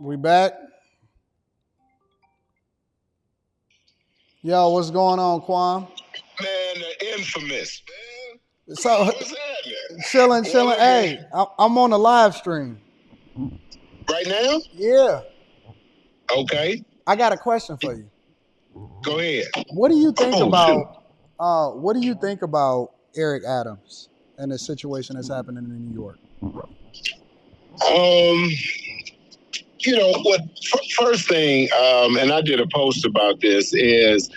We back. Yo, what's going on, Quan? Man, the infamous, man. So What's happening? chilling. Well, look, man. Hey, I'm on the live stream. Right now? Yeah, Okay. I got a question for you. Go ahead. What do you think Oh, shoot. about? What do you think about Eric Adams and the situation that's happening in New York? Um, what? First thing, and I did a post about this, is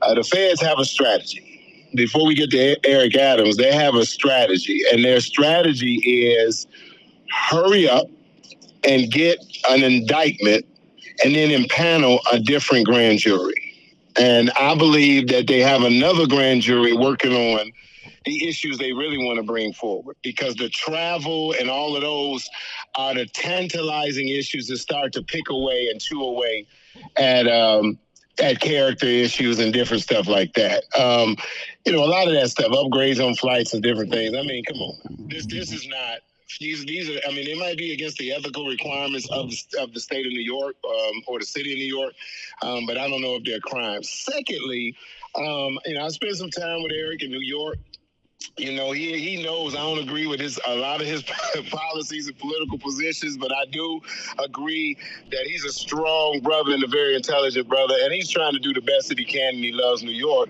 the feds have a strategy. Before we get to Eric Adams, they have a strategy, and their strategy is hurry up and get an indictment and then impanel a different grand jury. And I believe that they have another grand jury working on the issues they really want to bring forward, because the travel and all of those are the tantalizing issues that start to pick away and chew away at character issues and different stuff like that. A lot of that stuff, upgrades on flights and different things. I mean, come on, this is not. These are. I mean, they might be against the ethical requirements of the state of New York, or the city of New York, but I don't know if they're crimes. Secondly, I spent some time with Eric in New York. He knows I don't agree with a lot of his policies and political positions, but I do agree that he's a strong brother and a very intelligent brother, and he's trying to do the best that he can, and he loves New York.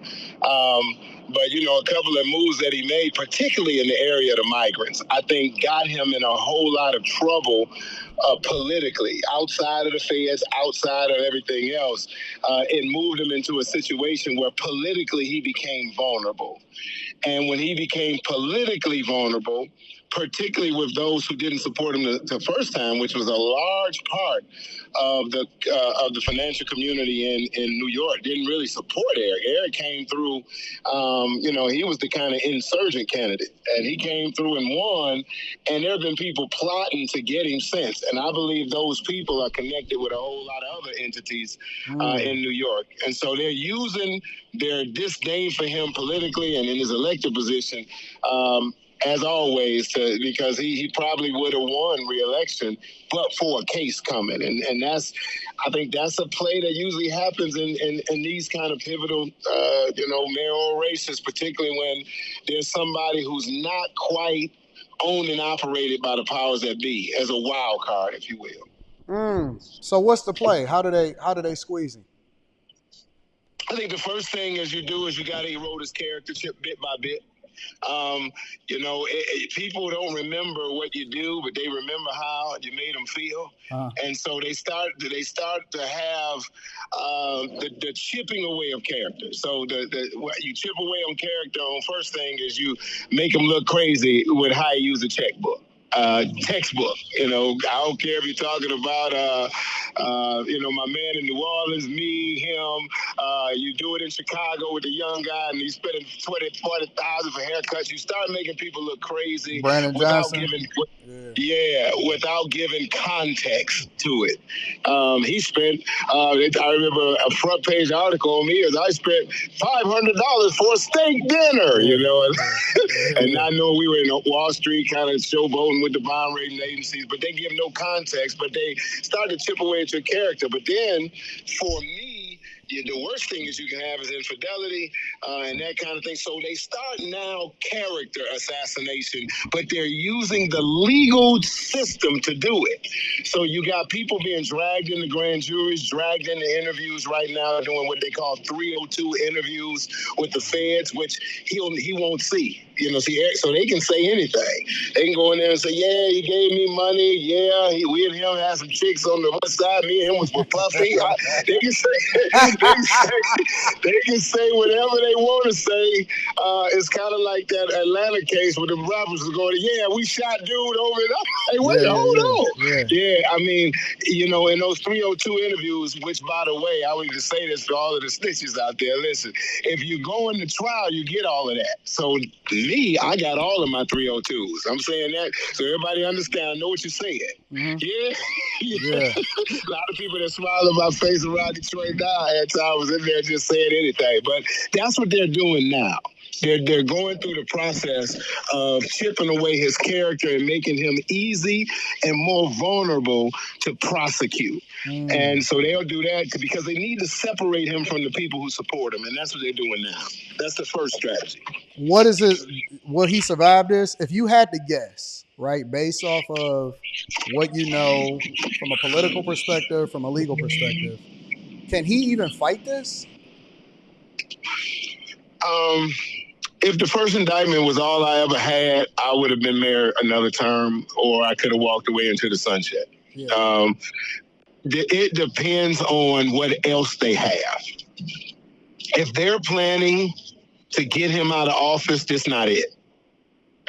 But a couple of moves that he made, particularly in the area of the migrants, I think got him in a whole lot of trouble politically, outside of the feds, outside of everything else. It moved him into a situation where politically he became vulnerable. And when he became politically vulnerable, particularly with those who didn't support him the first time, which was a large part of the financial community in New York, didn't really support Eric. Eric came through. He was the kind of insurgent candidate, and he came through and won. And there have been people plotting to get him since, and I believe those people are connected with a whole lot of other entities in New York, and so they're using their disdain for him politically and in his elected position, as always, because he probably would have won re-election, but for a case coming. And I think that's a play that usually happens in these kind of pivotal, mayoral races, particularly when there's somebody who's not quite owned and operated by the powers that be, as a wild card, if you will. So what's the play? How do they squeeze him? I think the first thing as you do is you got to erode his character chip bit by bit. People don't remember what you do, but they remember how you made them feel. And so they start to have the chipping away of character. So you chip away on character. On first thing is you make them look crazy with how you use a checkbook. Textbook. I don't care if you're talking about, my man in New Orleans, me, him. You do it in Chicago with the young guy, and he's spending 20,000, 40,000 for haircuts. You start making people look crazy Brandon without Johnson. without giving context to it. He spent. I remember a front page article on me is I spent $500 for a steak dinner. And I know we were in Wall Street kind of showboating with the bond rating agencies, but they give no context, but they start to chip away at your character. But then for me, the worst thing is you can have is infidelity and that kind of thing. So they start now character assassination, but they're using the legal system to do it. So you got people being dragged into grand juries, dragged into interviews right now, doing what they call 302 interviews with the feds, which he won't see. So they can say anything. They can go in there and say, yeah, he gave me money. Yeah, we and him had some chicks on the west side. Me and him was with Puffy. They can say whatever they want to say. It's kind of like that Atlanta case where the rappers was going, yeah, we shot dude over it. Hey, wait, hold on. Yeah, I mean, in those 302 interviews, which, by the way, I would just say this to all of the snitches out there. Listen, if you go into trial, you get all of that. So me, I got all of my 302s. I'm saying that so everybody understand, know what you're saying. Mm-hmm. Yeah. A lot of people that smile in my face around Detroit now at times was in there just saying anything. But that's what they're doing now. They're going through the process of chipping away his character and making him easy and more vulnerable to prosecute. And so they'll do that because they need to separate him from the people who support him, and that's what they're doing now. That's the first strategy. What is it? Will he survive this? If you had to guess, right, based off of what you know from a political perspective, from a legal perspective, can he even fight this? Um, if the first indictment was all I ever had, I would have been mayor another term, or I could have walked away into the sunset. Yeah. It depends on what else they have. If they're planning to get him out of office, that's not it.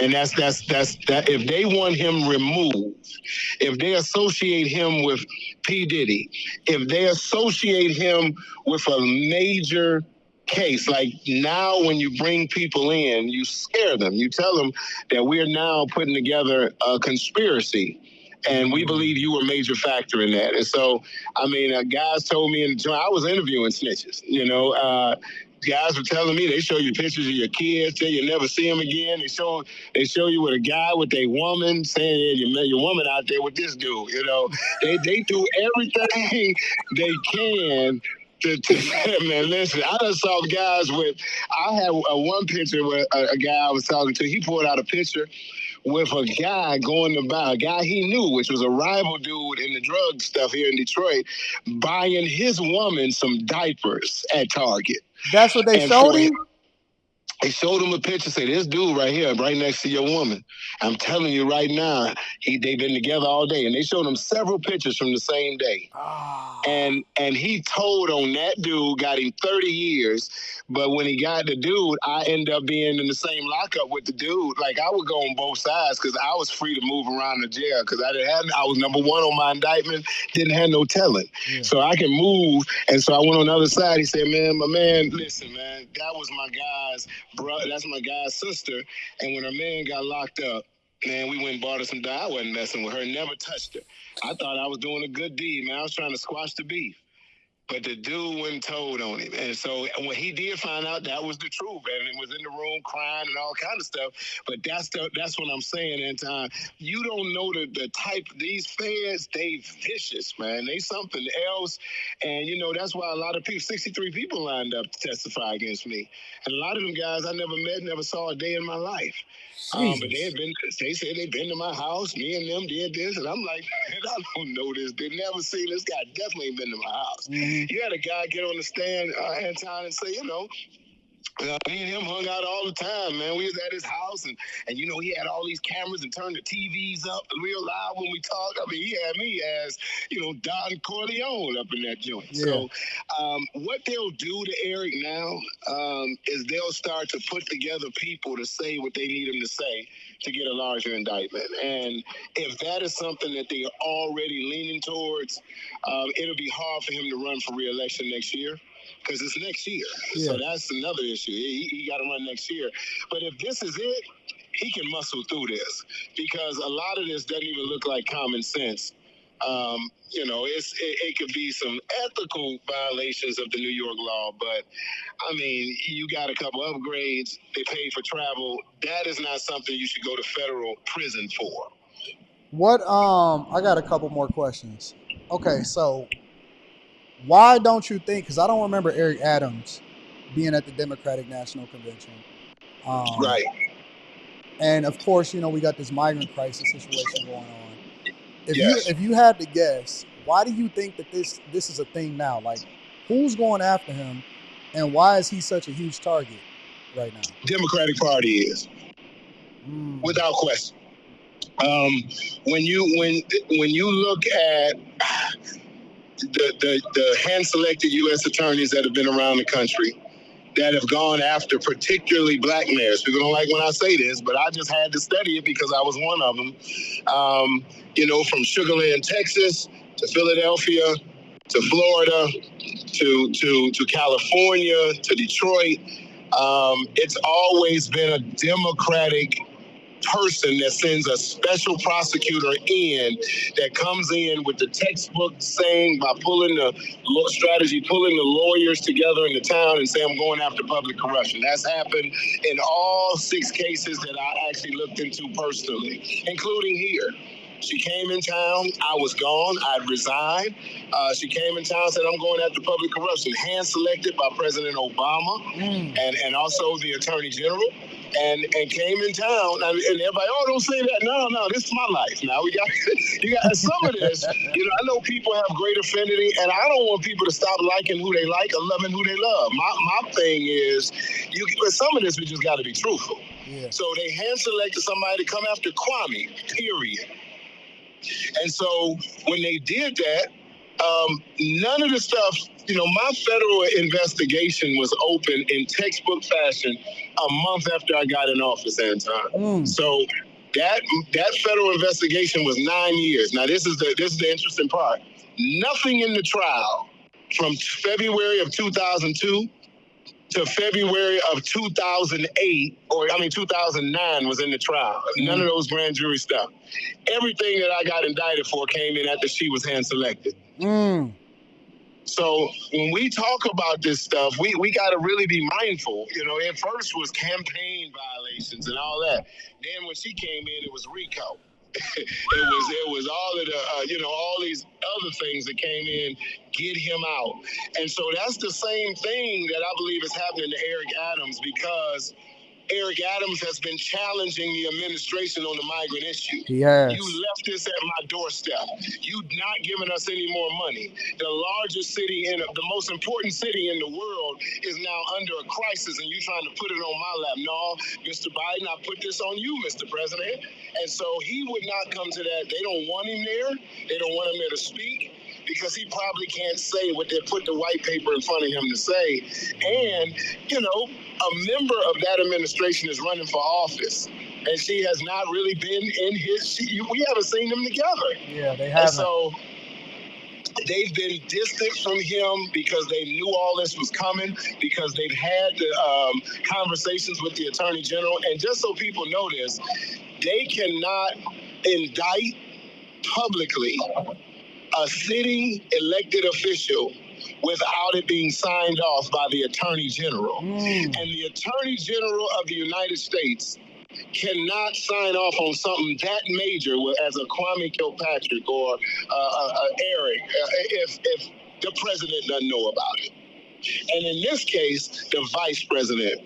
And that's that. If they want him removed, if they associate him with P. Diddy, if they associate him with a major case, like now when you bring people in, you scare them. You tell them that we're now putting together a conspiracy. And we believe you were a major factor in that. And so, I mean, guys told me in the joint, I was interviewing snitches, guys were telling me, they show you pictures of your kids, tell you never see them again. They show you with a guy with a woman saying, yeah, you met your woman out there with this dude. They do everything they can to man, listen, I done saw guys I had one picture where a guy I was talking to, he pulled out a picture with a guy going to buy, a guy he knew, which was a rival dude in the drug stuff here in Detroit, buying his woman some diapers at Target. That's what they And showed him? they showed him a picture, say, this dude right here, right next to your woman. I'm telling you right now, they've been together all day. And they showed him several pictures from the same day. Oh. And he told on that dude, got him 30 years. But when he got the dude, I ended up being in the same lockup with the dude. Like, I would go on both sides because I was free to move around the jail because I was number one on my indictment, didn't have no telling. Yeah. So I can move. And so I went on the other side. He said, man, my man, listen, man, that was my guy's brother. That's my guy's sister. And when her man got locked up, man, we went and bought her some dye. I wasn't messing with her, never touched her. I thought I was doing a good deed, man. I was trying to squash the beef. But the dude went and told on him. And so when he did find out, that was the truth. And he was in the room crying and all kind of stuff. But that's what I'm saying, Anton. You don't know the type, these feds, they vicious, man. They something else. And, that's why a lot of people, 63 people lined up to testify against me. And a lot of them guys I never met, never saw a day in my life. But they said they'd been to my house, me and them did this, and I'm like, man, I don't know this. They've never seen this guy, definitely ain't been to my house. Mm-hmm. You had a guy get on the stand, Anton, and say, me and him hung out all the time, man. We was at his house, and he had all these cameras and turned the TVs up real loud when we talked. I mean, he had me as, Don Corleone up in that joint. Yeah. So what they'll do to Eric now is they'll start to put together people to say what they need him to say to get a larger indictment. And if that is something that they are already leaning towards, it'll be hard for him to run for re-election next year. Because it's next year. Yeah. So that's another issue. He got to run next year. But if this is it, he can muscle through this. Because a lot of this doesn't even look like common sense. It could be some ethical violations of the New York law. But, I mean, you got a couple upgrades. They pay for travel. That is not something you should go to federal prison for. I got a couple more questions. Okay, so why don't you think, because I don't remember Eric Adams being at the Democratic National Convention. Right. And of course, we got this migrant crisis situation going on. If you had to guess, why do you think that this is a thing now? Like, who's going after him, and why is he such a huge target right now? Democratic Party is, without question. When you look at the hand-selected U.S. attorneys that have been around the country that have gone after particularly black mayors. People don't like when I say this, but I just had to study it because I was one of them. From Sugar Land, Texas, to Philadelphia, to Florida, to California, to Detroit. It's always been a Democratic person that sends a special prosecutor in that comes in with the textbook saying by pulling the strategy, pulling the lawyers together in the town and say, I'm going after public corruption. That's happened in all 6 cases that I actually looked into personally, including here. She came in town. I was gone. I'd resigned. She came in town and said, I'm going after public corruption. Hand selected by President Obama and also the Attorney General. And came in town, and everybody, oh, don't say that. No, this is my life. Now we got, you got some of this. I know people have great affinity, and I don't want people to stop liking who they like or loving who they love. My thing is, with some of this, we just got to be truthful. Yeah. So they hand selected somebody to come after Kwame. Period. And so when they did that, none of the stuff, my federal investigation was open in textbook fashion a month after I got in office, Anton. So that federal investigation was 9 years. Now this is the interesting part. Nothing in the trial from February of 2002 to February of 2008, 2009 was in the trial. None of those grand jury stuff. Everything that I got indicted for came in after she was hand selected. So when we talk about this stuff, we got to really be mindful. At first was campaign violations and all that. Then when she came in, it was RICO. it was all of the all these other things that came in, get him out. And so that's the same thing that I believe is happening to Eric Adams, because Eric Adams has been challenging the administration on the migrant issue. Yes. You left this at my doorstep. You not giving us any more money. The largest city the most important city in the world is now under a crisis, and you trying to put it on my lap. No, Mr. Biden, I put this on you, Mr. President. And so he would not come to that. They don't want him there. They don't want him there to speak, because he probably can't say what they put the white paper in front of him to say. And, a member of that administration is running for office, and she has not really been in we haven't seen them together. Yeah, they haven't. And so they've been distant from him because they knew all this was coming, because they've had the conversations with the Attorney General. And just so people know this, they cannot indict publicly a sitting elected official without it being signed off by the Attorney General. And the Attorney General of the United States cannot sign off on something that major as a Kwame Kilpatrick or Eric if the president doesn't know about it. And in this case, the vice president.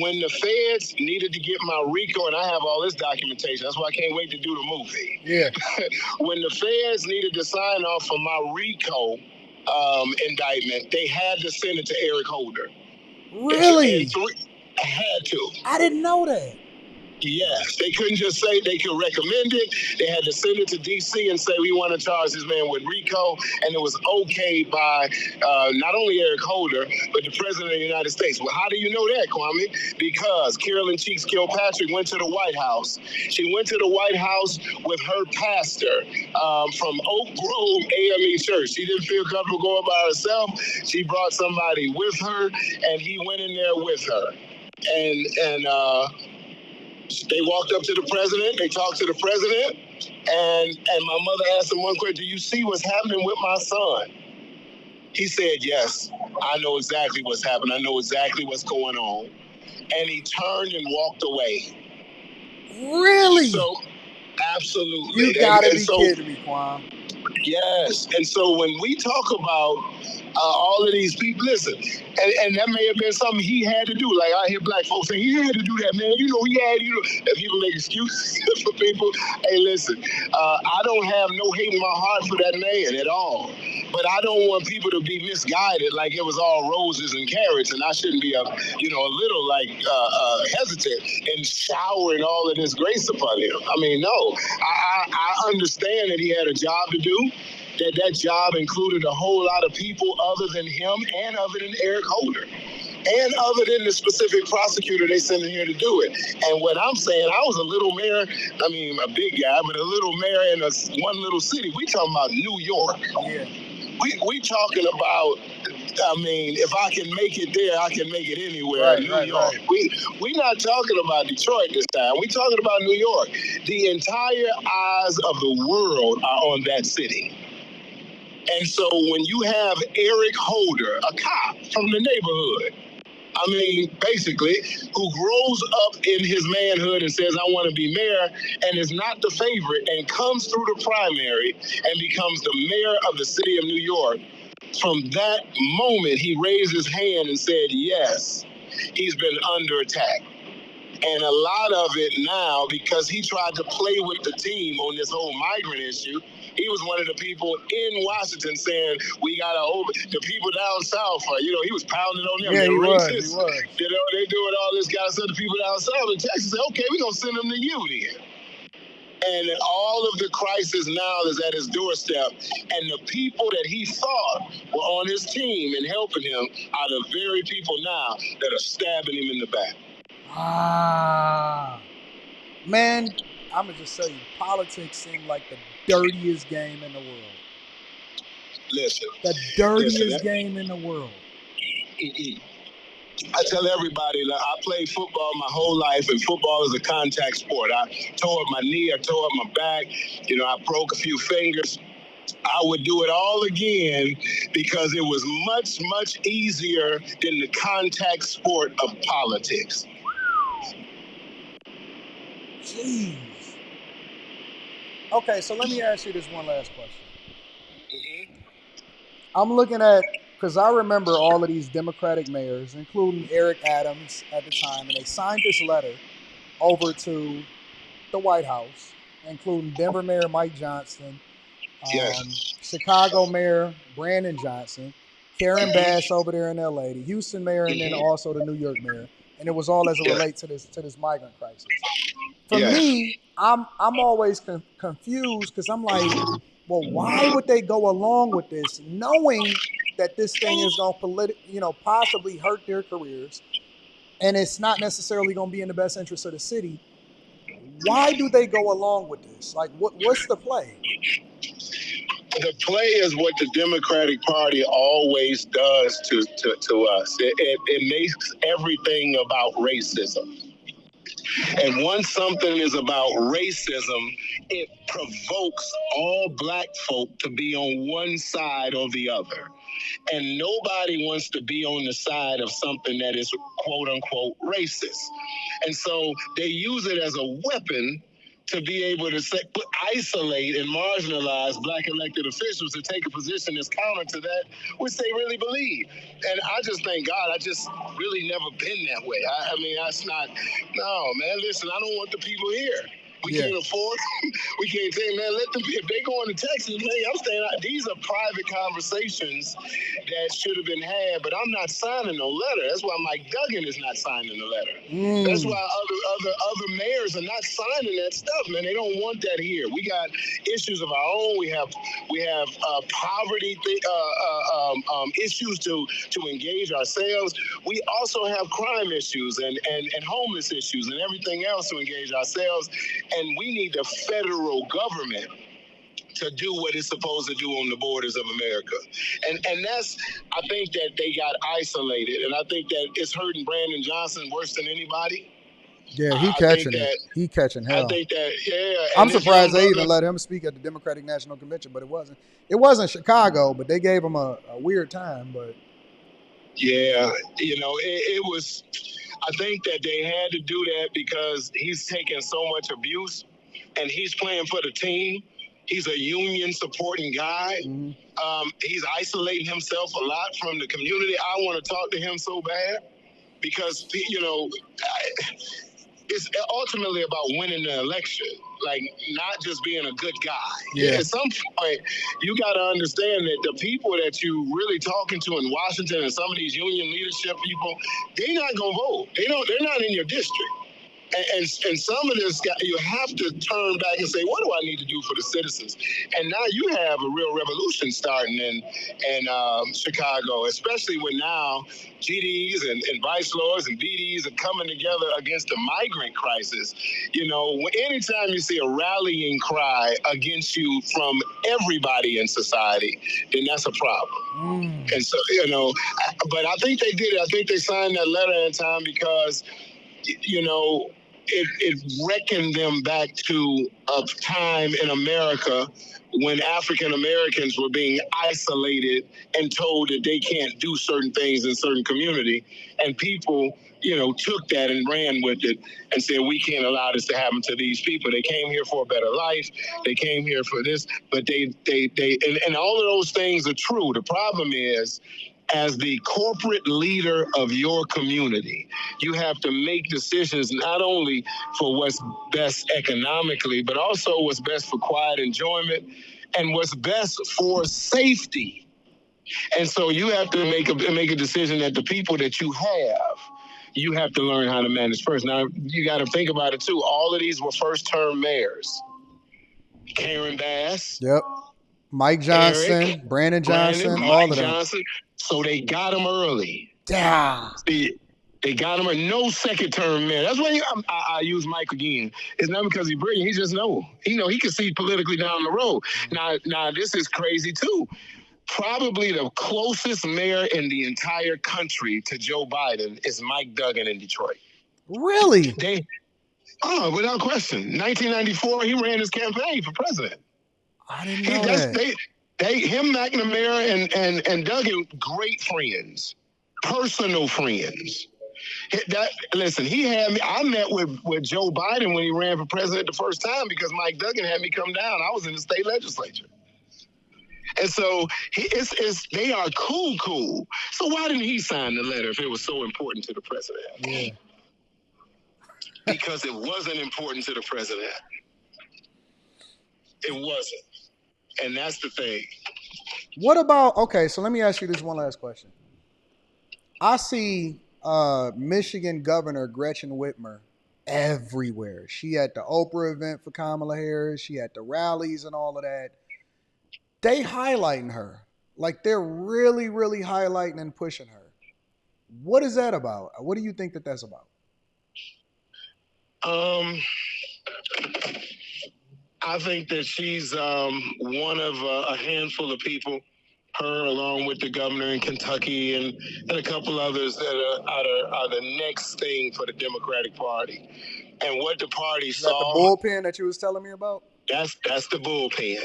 When the feds needed to get my RICO, and I have all this documentation, that's why I can't wait to do the movie. Yeah. When the feds needed to sign off for my RICO indictment, they had to send it to Eric Holder. Really? I had to. I didn't know that. Yes, they couldn't just say they could recommend it. They had to send it to D.C. and say, we want to charge this man with RICO. And it was okayed by not only Eric Holder, but the President of the United States. Well, how do you know that, Kwame? Because Carolyn Cheeks Kilpatrick went to the White House. She went to the White House with her pastor from Oak Grove AME Church. She didn't feel comfortable going by herself. She brought somebody with her, and he went in there with her. And they walked up to the president. They talked to the president, and my mother asked him one question: "Do you see what's happening with my son?" He said, "Yes, I know exactly what's happening. I know exactly what's going on." And he turned and walked away. Really? So, absolutely. You gotta be kidding me, Kwame. Yes. And so when we talk about all of these people, listen, and that may have been something he had to do. Like I hear black folks say, he had to do that, man. And people make excuses for people. Hey, listen, I don't have no hate in my heart for that man at all. But I don't want people to be misguided like it was all roses and carrots, and I shouldn't be a little hesitant in showering all of this grace upon him. I mean, no, I understand that he had a job to do. That job included a whole lot of people other than him and other than Eric Holder. And other than the specific prosecutor they sent in here to do it. And what I'm saying, I was a little mayor, I mean, a big guy, but a little mayor in one little city. We talking about New York. Yeah. We talking about I mean, if I can make it there, I can make it anywhere in Right, New right, York. right. We not talking about Detroit this time. We talking about New York. The entire eyes of the world are on that city. And so when you have Eric Holder, a cop from the neighborhood, I mean, basically, who grows up in his manhood and says, I want to be mayor, and is not the favorite, and comes through the primary and becomes the mayor of the city of New York. From that moment, he raised his hand and said, yes, he's been under attack. And a lot of it now, because he tried to play with the team on this whole migrant issue, he was one of the people in Washington saying, we got to open the people down south. He was pounding on them. Yeah, They're he was. He racist. was. They're doing all this kind of stuff. The people down south in Texas said, okay, we're going to send them to you then. And all of the crisis now is at his doorstep. And the people that he thought were on his team and helping him are the very people now that are stabbing him in the back. Man, I'm going to just tell you, politics seem like the dirtiest game in the world. Listen. The dirtiest game in the world. I tell everybody that I played football my whole life, and football is a contact sport. I tore up my knee, I tore up my back, I broke a few fingers. I would do it all again because it was much, much easier than the contact sport of politics. Jeez. Okay, so let me ask you this one last question. I'm looking at, because I remember all of these Democratic mayors, including Eric Adams at the time, and they signed this letter over to the White House, including Denver Mayor Mike Johnson, Chicago Mayor Brandon Johnson, Karen Bass over there in LA, the Houston Mayor, and then also the New York Mayor. And it was all as it relates to this migrant crisis. For me, I'm always confused because I'm like, well, why would they go along with this, knowing that this thing is going to possibly hurt their careers, and it's not necessarily going to be in the best interest of the city? Why do they go along with this? Like, what's the play? The play is what the Democratic Party always does to us. It makes everything about racism. And once something is about racism, it provokes all black folk to be on one side or the other. And nobody wants to be on the side of something that is quote unquote racist. And so they use it as a weapon to be able to isolate and marginalize black elected officials to take a position that's counter to that which they really believe. And I just thank God, I just really never been that way. I mean, that's not, no, man, listen, I don't want the people here. We can't afford them. We can't say, man, let them, if they going to Texas, man, I'm staying out. These are private conversations that should have been had, but I'm not signing no letter. That's why Mike Duggan is not signing the letter. That's why other mayors are not signing that stuff, man. They don't want that here. We got issues of our own. We have poverty issues to engage ourselves. We also have crime issues and homeless issues and everything else to engage ourselves. And we need the federal government to do what it's supposed to do on the borders of America. And that's, I think that they got isolated. And I think that it's hurting Brandon Johnson worse than anybody. Yeah, he catching it. He catching hell. I think that, yeah. I'm surprised they even let him speak at the Democratic National Convention, but it wasn't Chicago, but they gave him a weird time. But yeah, it was, I think that they had to do that because he's taking so much abuse and he's playing for the team. He's a union supporting guy. He's isolating himself a lot from the community. I want to talk to him so bad because, it's ultimately about winning the election, like not just being a good guy. Yeah. At some point, you got to understand that the people that you really talking to in Washington and some of these union leadership people, they're not gonna vote. They're not in your district. and some of this, you have to turn back and say, what do I need to do for the citizens? And now you have a real revolution starting in Chicago, especially when now GDs and vice lords and BDs are coming together against the migrant crisis. Anytime you see a rallying cry against you from everybody in society, then that's a problem. And so, but I think they did it. I think they signed that letter in time because it reckoned them back to a time in America when African Americans were being isolated and told that they can't do certain things in certain community, and people took that and ran with it and said, we can't allow this to happen to these people. They came here for a better life. They came here for this, but they and all of those things are true. The problem is, as the corporate leader of your community, you have to make decisions not only for what's best economically, but also what's best for quiet enjoyment and what's best for safety. And so you have to make a decision that the people that you have to learn how to manage first. Now, you got to think about it too. All of these were first-term mayors. Karen Bass. Yep. Mike Johnson, Brandon Johnson, all Mike of them. Johnson. So they got him early. Yeah. They got him no second-term mayor. That's why I use Mike again. It's not because he's brilliant. He just know. He can see politically down the road. Now this is crazy too. Probably the closest mayor in the entire country to Joe Biden is Mike Duggan in Detroit. Really? Without question. 1994, he ran his campaign for president. I didn't know that. Him, McNamara, and Duggan, great friends, personal friends. Listen, he had me. I met with Joe Biden when he ran for president the first time because Mike Duggan had me come down. I was in the state legislature. And so they are cool. So why didn't he sign the letter if it was so important to the president? Yeah. Because it wasn't important to the president. It wasn't. And that's the thing. What about, okay, so let me ask you this one last question. I see Michigan Governor Gretchen Whitmer everywhere. She at the Oprah event for Kamala Harris. She at the rallies and all of that. They highlighting her. Like they're really, really highlighting and pushing her. What is that about? What do you think that that's about? I think that she's one of a handful of people, her along with the governor in Kentucky and a couple others that are the next thing for the Democratic Party. And what the party saw. Is that the bullpen that you was telling me about? That's the bullpen.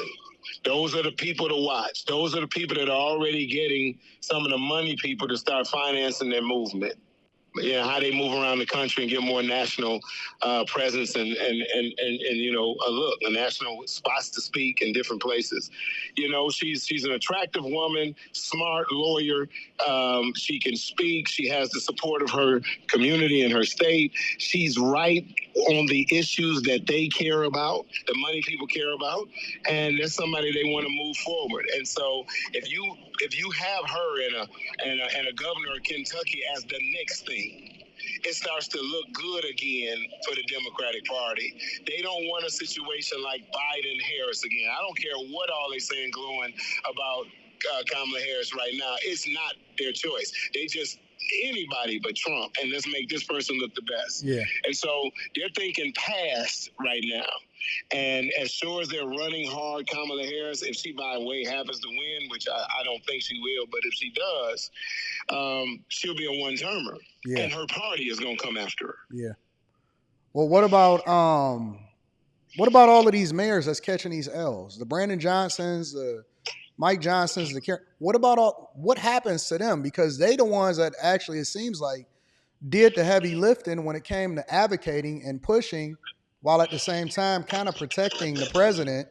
Those are the people to watch. Those are the people that are already getting some of the money people to start financing their movement. How they move around the country and get more national presence and a national spots to speak in different places. She's an attractive woman, smart lawyer. She can speak. She has the support of her community and her state. She's right on the issues that they care about, the money people care about, and there's somebody they want to move forward. And so if you have her and a governor of Kentucky as the next thing, it starts to look good again for the Democratic Party. They don't want a situation like Biden-Harris again. I don't care what all they say and glowing about Kamala Harris right now. It's not their choice. They just anybody but Trump, and let's make this person look the best. Yeah. And so they're thinking past right now. And as sure as they're running hard, Kamala Harris, if she by the way happens to win, which I don't think she will, but if she does, she'll be a one-termer. Yeah. And her party is going to come after her. Yeah. Well, what about all of these mayors that's catching these L's? The Brandon Johnsons, the Mike Johnsons, what happens to them? Because they the ones that actually, it seems like, did the heavy lifting when it came to advocating and pushing, while at the same time kind of protecting the president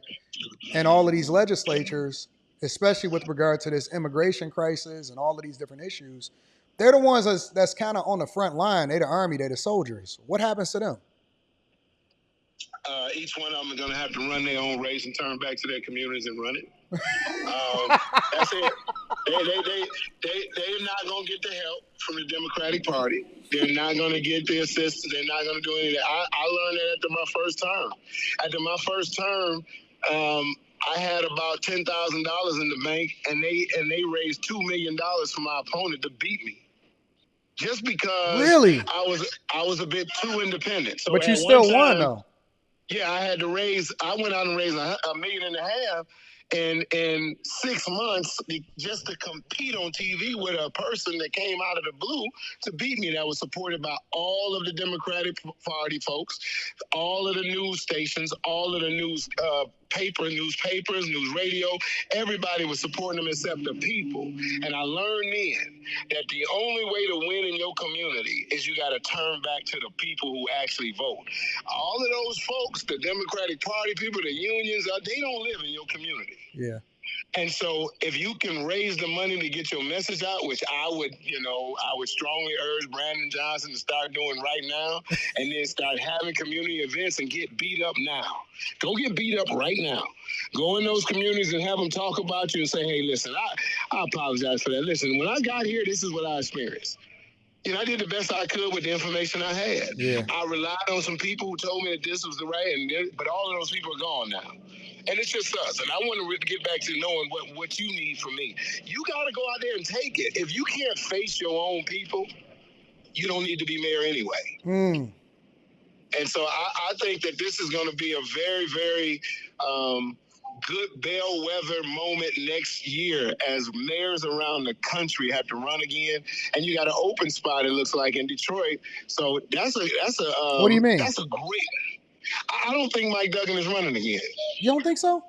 and all of these legislatures, especially with regard to this immigration crisis and all of these different issues. They're the ones that's kind of on the front line. They're the army. They're the soldiers. What happens to them? Each one of them are going to have to run their own race and turn back to their communities and run it. That's it. They're not going to get the help from the Democratic Party. They're not going to get the assistance. They're not going to do anything. I learned that after my first term. After my first term, I had about $10,000 in the bank, and they raised $2 million for my opponent to beat me, just because Really? I was a bit too independent. So But you at one still won time, though. yeah, I went out and raised a million and a half in 6 months just to compete on TV with a person that came out of the blue to beat me, that was supported by all of the Democratic Party folks, all of the news stations, all of the newspapers, news radio. Everybody was supporting them except the people. And I learned then that the only way to win in your community is you got to turn back to the people who actually vote. All of those folks, the Democratic Party people, the unions, they don't live in your community. Yeah. And so if you can raise the money to get your message out, which I would strongly urge Brandon Johnson to start doing right now, and then start having community events and get beat up now. Go get beat up right now. Go in those communities and have them talk about you and say, hey, listen, I apologize for that. Listen, when I got here, this is what I experienced. I did the best I could with the information I had. Yeah. I relied on some people who told me that this was the right, but all of those people are gone now. And it's just us. And I want to get back to knowing what you need from me. You got to go out there and take it. If you can't face your own people, you don't need to be mayor anyway. And so I think that this is going to be a very, very good bellwether moment next year as mayors around the country have to run again, and you got an open spot, it looks like, in Detroit. So that's a what do you mean? That's a great. I don't think Mike Duggan is running again. You don't think so?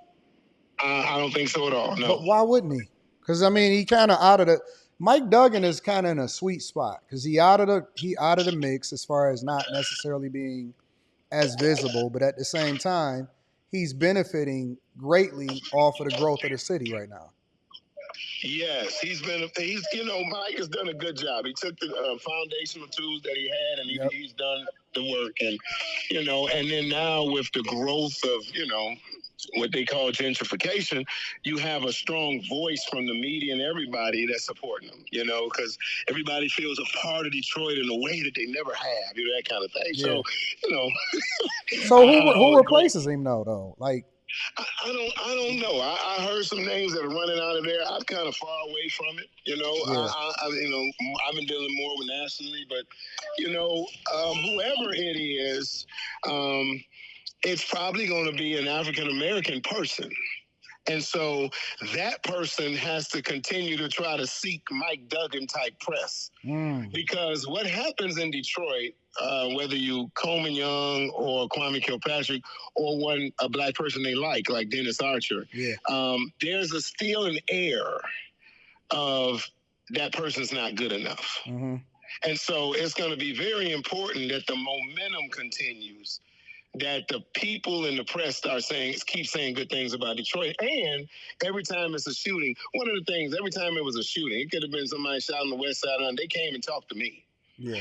I don't think so at all. No. But why wouldn't he? Because I mean, he kind of out of the. Mike Duggan is kind of in a sweet spot because he out of the mix as far as not necessarily being as visible, but at the same time, he's benefiting greatly off of the growth of the city right now. Yes, Mike has done a good job. He took the foundational tools that he had, and he's done the work, and and then now with the growth of what they call gentrification, you have a strong voice from the media and everybody that's supporting them, because everybody feels a part of Detroit in a way that they never have, that kind of thing. Yeah. So, So who replaces him though? Like, I don't know. I heard some names that are running out of there. I'm kind of far away from it. Yeah. I've been dealing more with nationally, but whoever it is, it's probably going to be an African American person. And so that person has to continue to try to seek Mike Duggan type press. Because what happens in Detroit, whether you Coleman Young or Kwame Kilpatrick or a black person they like Dennis Archer, there's a still an air of that person's not good enough. And so it's going to be very important that the momentum continues, that the people in the press keep saying good things about Detroit. And every time it's a shooting, one of the things, every time it was a shooting, it could have been somebody shot on the west side, and they came and talked to me. Yeah.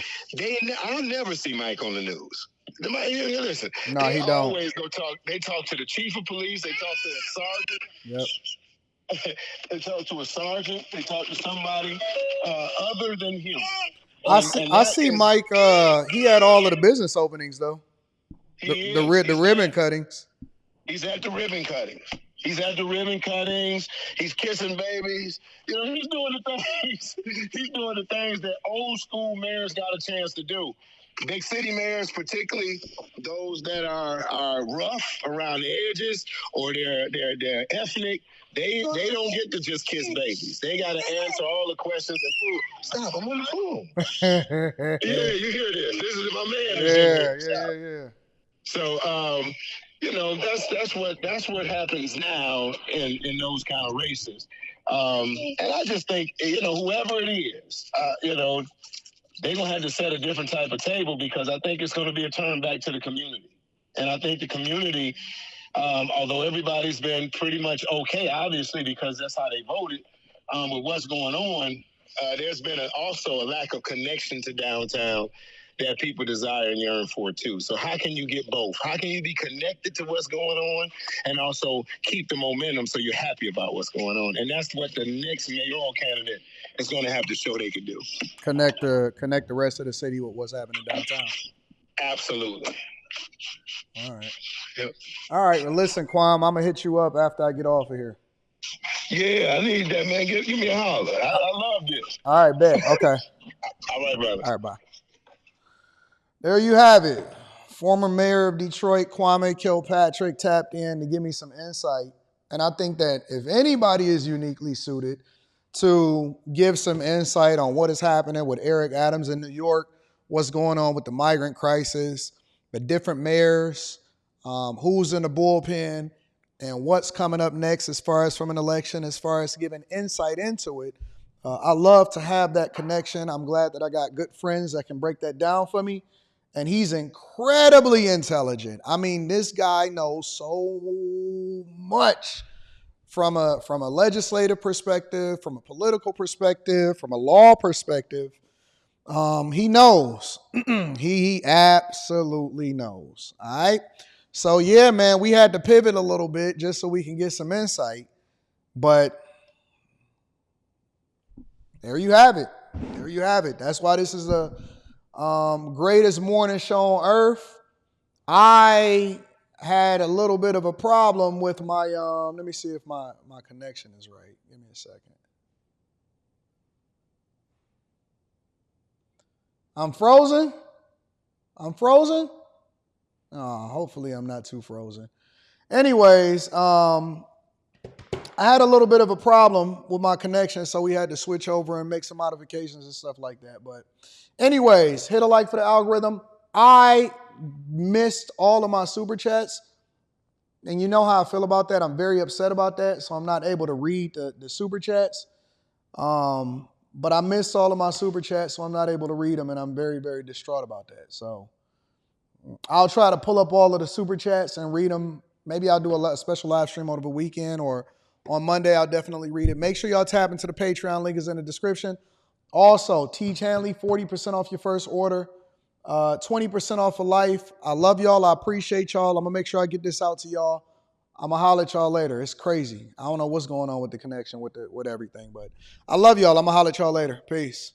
I'll never see Mike on the news. Listen, no, he don't. Always go talk. They talk to the chief of police. They talk to a sergeant. Yep. They talk to a sergeant. They talk to somebody other than him. I see Mike. He had all of the business openings though. The ribbon cuttings. He's at the ribbon cuttings. He's at the ribbon cuttings. He's kissing babies. He's doing the things. He's doing the things that old school mayors got a chance to do. Big city mayors, particularly those that are rough around the edges or they're ethnic, they don't get to just kiss babies. They got to answer all the questions and stop. I'm on the phone. Yeah, you hear this? This is my man. Yeah. So, that's what happens now in those kind of races. And I just think, whoever it is, they're going to have to set a different type of table, because I think it's going to be a turn back to the community. And I think the community, although everybody's been pretty much okay, obviously, because that's how they voted, with what's going on, there's been also a lack of connection to downtown that people desire and yearn for too. So how can you get both? How can you be connected to what's going on and also keep the momentum so you're happy about what's going on? And that's what the next mayoral candidate is going to have to show they can do. Connect the rest of the city with what's happening downtown. Absolutely. All right. Yep. All right. Well, listen, Kwame, I'm gonna hit you up after I get off of here. Yeah, I need that, man. Give me a holler. I love this. All right, bet. Okay. All right, brother. All right, bye. There you have it. Former mayor of Detroit, Kwame Kilpatrick, tapped in to give me some insight. And I think that if anybody is uniquely suited to give some insight on what is happening with Eric Adams in New York, what's going on with the migrant crisis, the different mayors, who's in the bullpen, and what's coming up next as far as from an election, as far as giving insight into it. I love to have that connection. I'm glad that I got good friends that can break that down for me. And he's incredibly intelligent. I mean, this guy knows so much from a legislative perspective, from a political perspective, from a law perspective. He knows. he absolutely knows. All right. So yeah, man, we had to pivot a little bit just so we can get some insight. But there you have it. There you have it. That's why this is the greatest morning show on earth. I had a little bit of a problem with my, let me see if my connection is right. Give me a second. I'm frozen? I'm frozen? Oh, hopefully I'm not too frozen. Anyways, I had a little bit of a problem with my connection, so we had to switch over and make some modifications and stuff like that. But anyways, hit a like for the algorithm. I missed all of my super chats, and you know how I feel about that. I'm very upset about that, so I'm not able to read the super chats. But I missed all of my super chats, so I'm not able to read them, and I'm very, very distraught about that. So I'll try to pull up all of the super chats and read them. Maybe I'll do a special live stream over the weekend, or on Monday I'll definitely read it. Make sure y'all tap into the Patreon. Link is in the description. Also, Teach Hanley, 40% off your first order, 20% off for life. I love y'all. I appreciate y'all. I'm going to make sure I get this out to y'all. I'm going to holler at y'all later. It's crazy. I don't know what's going on with the connection with everything, but I love y'all. I'm going to holler at y'all later. Peace.